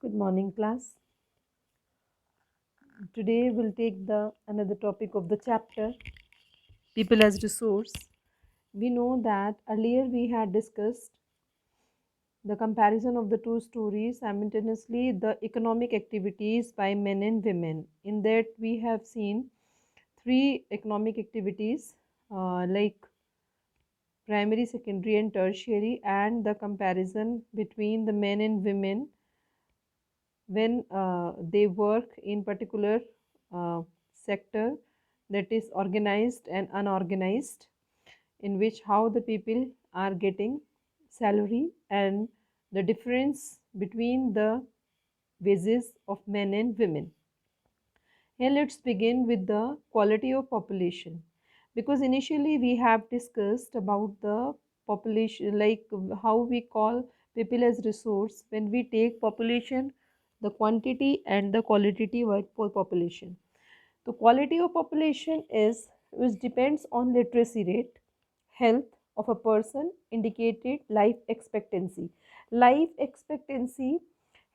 Good morning, class. Today we'll take the another topic of the chapter, people as resource. We know that earlier we had discussed the comparison of the two stories simultaneously, the economic activities by men and women. In that we have seen three economic activities like primary, secondary, and tertiary, and the comparison between the men and women when they work in particular uh, sector, that is organized and unorganized, in which how the people are getting salary and the difference between the wages of men and women. Here let's begin with the quality of population, because initially we have discussed about the population, like how we call people as resource when we take population, the quantity and the qualitative population. The quality of population is which depends on literacy rate, health of a person, indicated life expectancy. Life expectancy,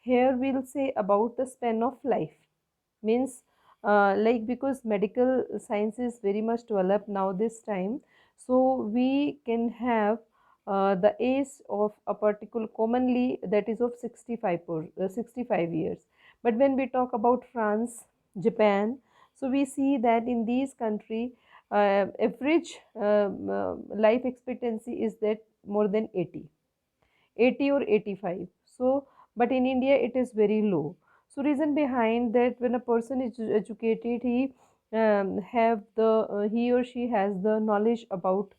here we'll say about the span of life, means like because medical science is very much developed now this time, so we can have the age of a particular commonly that is of 65 years. But when we talk about France, Japan, so we see that in these country average life expectancy is that more than 80 or 85. So but in India it is very low. So reason behind that, when a person is educated, he have the he or she has the knowledge about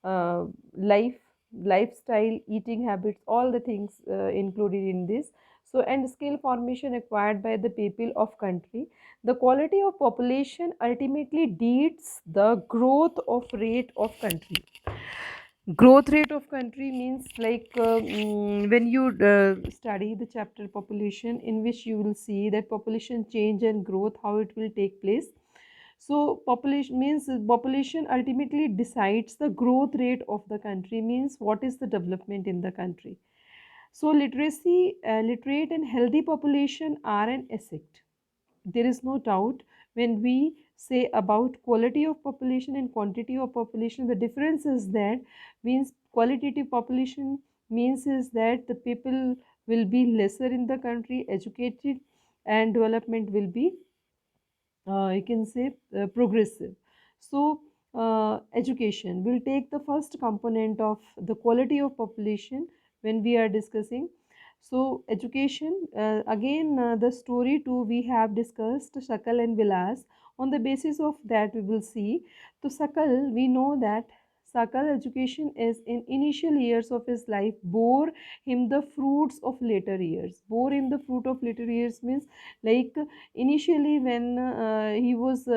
uh, life, lifestyle, eating habits, all the things included in this. So and skill formation acquired by the people of country, the quality of population ultimately leads the growth of rate of country. Growth rate of country means like when you study the chapter population, in which you will see that population change and growth, how it will take place. So population means population ultimately decides the growth rate of the country, means what is the development in the country. So literacy, literate and healthy population are an asset. There is no doubt. When we say about quality of population and quantity of population, the difference is that, means qualitative population means is that the people will be lesser in the country, educated, and development will be you can say progressive. So education will take the first component of the quality of population when we are discussing. So education, again the story too we have discussed Sakal and Vilas. On the basis of that we will see, to Sakal we know that Sakal education is in initial years of his life bore him the fruits of later years. Bore him the fruit of later years means like initially when he was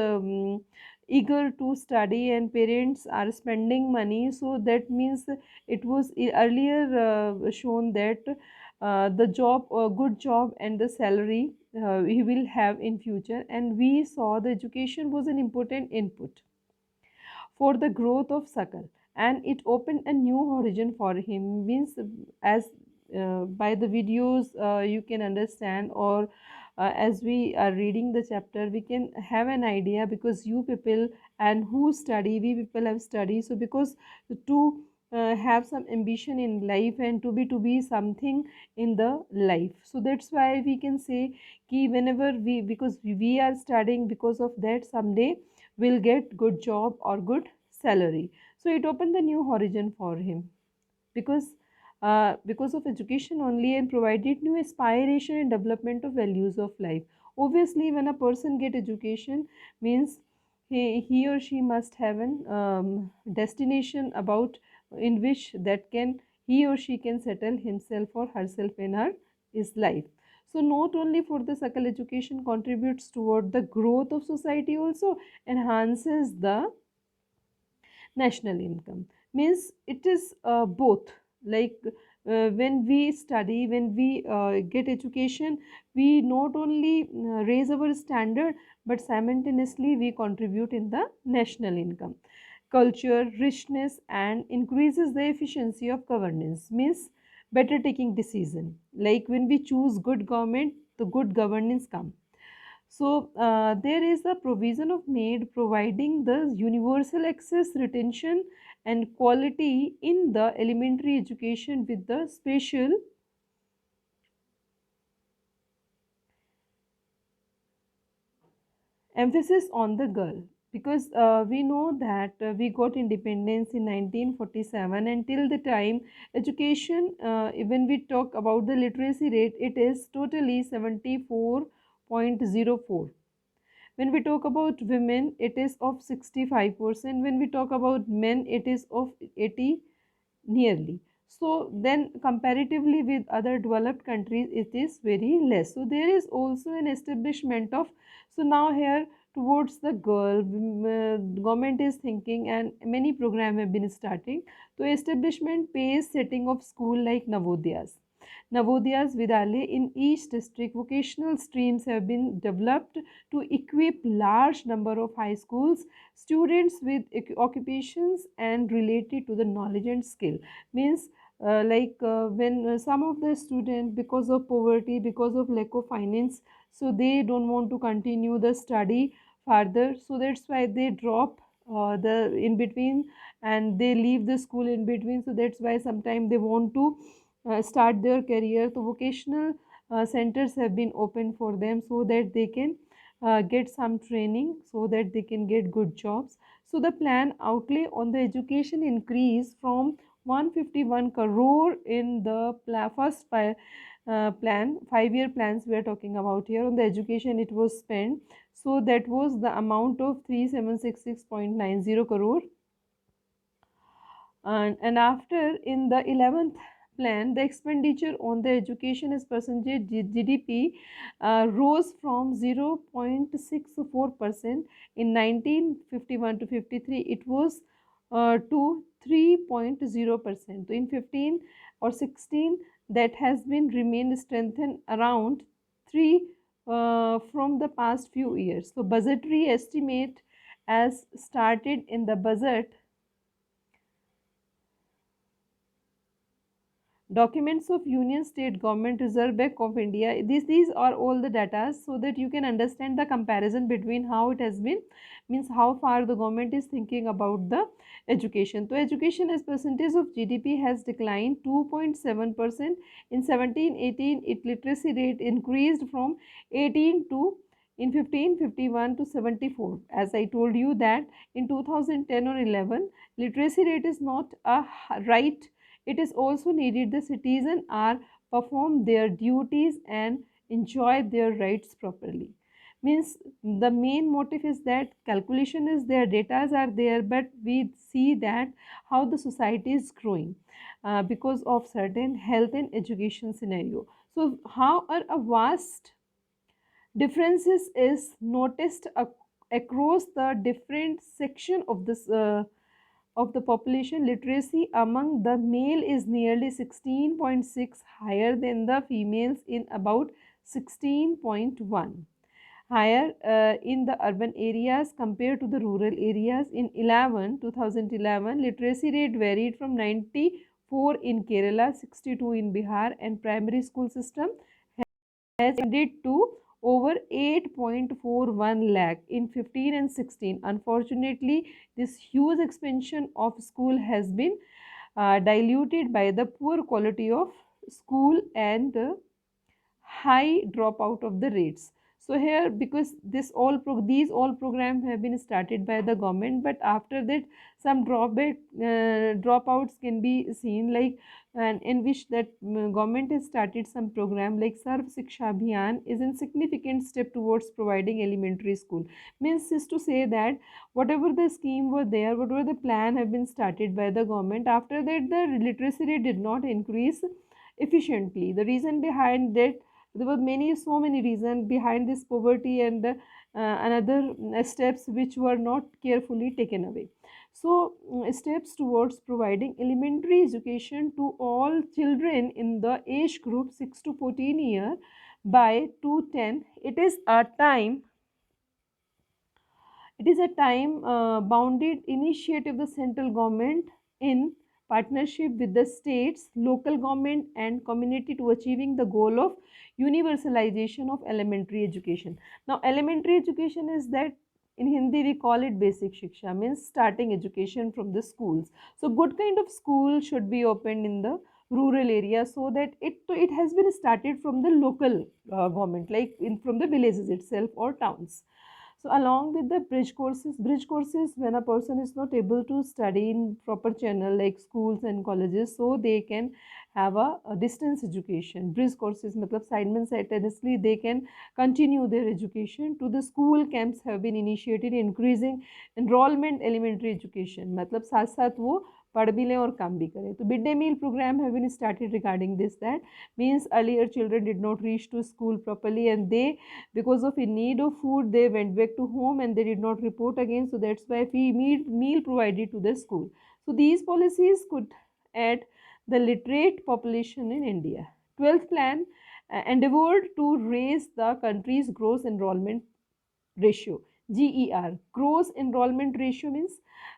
eager to study and parents are spending money, so that means it was earlier shown that the job, good job and the salary he will have in future, and we saw the education was an important input for the growth of Sakal, and it opened a new horizon for him. Means as by the videos you can understand, or as we are reading the chapter we can have an idea, because you people and who study, we people have studied, so because to have some ambition in life and to be something in the life, so that's why we can say ki whenever we, because we are studying, because of that someday will get good job or good salary. So it opened the new horizon for him, because of education only, and provided new aspiration and development of values of life. Obviously when a person get education, means he or she must have an destination about, in which that can he or she can settle himself or herself in her his life. So not only for the Sakal, education contributes toward the growth of society, also enhances the national income. Means it is both, like when we study, when we get education, we not only raise our standard, but simultaneously we contribute in the national income, culture richness, and increases the efficiency of governance. Means better taking decision. Like when we choose good government, the good governance come. So there is a provision of made providing the universal access, retention and quality in the elementary education with the special emphasis on the girl, because we know that we got independence in 1947, and till the time education, when we talk about the literacy rate, it is totally 74.04. When we talk about women, it is of 65%. When we talk about men, it is of 80 nearly. So then comparatively with other developed countries, it is very less. So there is also an establishment of, so now here towards the girl, government is thinking and many programs have been starting. So establishment pays setting of school like Navodayas. Navodayas Vidyalaya in each district, vocational streams have been developed to equip large number of high schools students with occupations and related to the knowledge and skill. Means when some of the students, because of poverty, because of lack of finance, so they don't want to continue the study further, so that's why they drop the in between, and they leave the school in between. So that's why sometimes they want to start their career. So vocational centers have been opened for them so that they can get some training, so that they can get good jobs. So the plan outlay on the education increased from 151 crore in the plan, 5-year plans we are talking about here on the education it was spent. So that was the amount of 3766.90 crore, and after in the 11th plan, the expenditure on the education as percentage GDP rose from 0.64% in 1951 to 53. It was to 3.0%. So in 15 or 16, that has been remained strengthened around 3 from the past few years. So budgetary estimate as started in the budget documents of union, state government, reserve bank of India. These are all the data, so that you can understand the comparison between how it has been, means how far the government is thinking about the education. So education as percentage of GDP has declined 2.7% in 17-18. It literacy rate increased from 18 to in 1551 to 74. As I told you that in 2010 or 11, literacy rate is not a right, it is also needed the citizen are perform their duties and enjoy their rights properly. Means the main motive is that calculation is there, data are there, but we see that how the society is growing because of certain health and education scenario. So how are a vast differences is noticed across the different section of the population. Literacy among the male is nearly 16.6 higher than the females in about 16.1, higher in the urban areas compared to the rural areas. In 2011 literacy rate varied from 94 in Kerala, 62 in Bihar, and primary school system has expanded to over 8.41 lakh in 15 and 16. Unfortunately, this huge expansion of school has been diluted by the poor quality of school and high dropout of the rates. So here, because these all programs have been started by the government, but after that some dropouts can be seen, like, and in which that government has started some program like Sarv Shiksha Abhiyan is a significant step towards providing elementary school. Means is to say that whatever the scheme were there, whatever the plan have been started by the government, after that the literacy rate did not increase efficiently. The reason behind that, there were so many reasons behind this poverty, and another steps which were not carefully taken away. So steps towards providing elementary education to all children in the age group 6 to 14 year by 2010. It is a time bounded initiative of the central government in partnership with the states, local government and community to achieving the goal of universalization of elementary education. Now elementary education is that in Hindi we call it basic shiksha, means starting education from the schools. So good kind of school should be opened in the rural area, so that it has been started from the local government, like in from the villages itself or towns. So along with the bridge courses when a person is not able to study in proper channel like schools and colleges, so they can have a distance education. Bridge courses matlab simultaneously they can continue their education to the school. Camps have been initiated increasing enrollment elementary education, मतलब साथ साथ वो पढ़ भी लें और काम भी करें. तो mid day meal programme have been started regarding this, that means earlier children did not reach to school properly and they, because of in need of food, they went back to home and they did not report again. So that's why we meal provided to the school. So these policies could add the literate population in India. 12th plan endeavored to raise the country's gross enrollment ratio, GER. Gross enrollment ratio means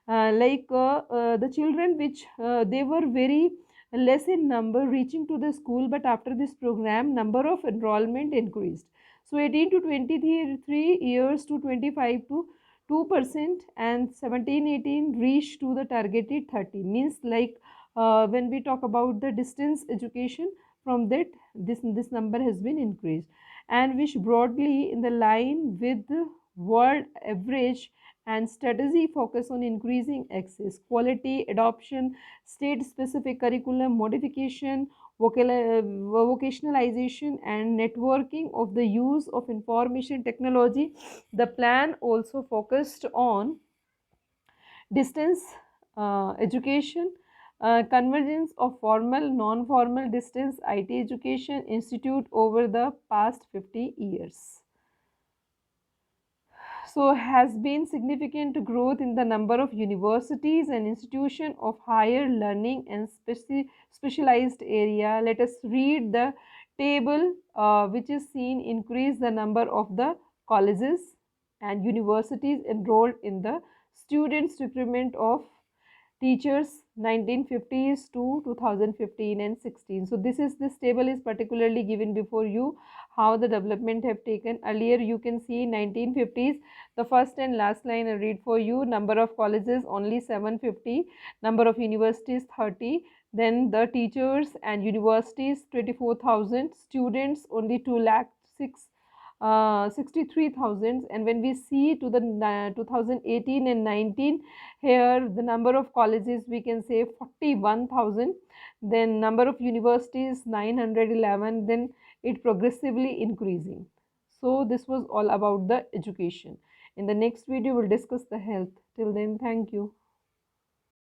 the children which they were very less in number reaching to the school, but after this program number of enrollment increased. So 18 to 23 years to 25 to 2% and 17-18 reached to the targeted 30, means like when we talk about the distance education, from that this number has been increased, and which broadly in the line with the world average, and strategy focus on increasing access, quality, adoption, state specific curriculum modification, vocationalization and networking of the use of information technology. The plan also focused on distance education, convergence of formal, non-formal distance IT education institute over the past 50 years. So has been significant growth in the number of universities and institutions of higher learning and specialized area. Let us read the table which is seen increase the number of the colleges and universities enrolled in the students recruitment of teachers 1950s to 2015 and 16. So this table is particularly given before you how the development have taken. Earlier you can see 1950s, the first and last line I read for you. Number of colleges only 750, number of universities 30, then the teachers and universities 24,000, students only 2 lakh 6 63,000. And when we see to the 2018 and 19, here the number of colleges we can say 41,000, then number of universities 911, then it progressively increasing. So this was all about the education. In the next video we'll discuss the health. Till then, thank you.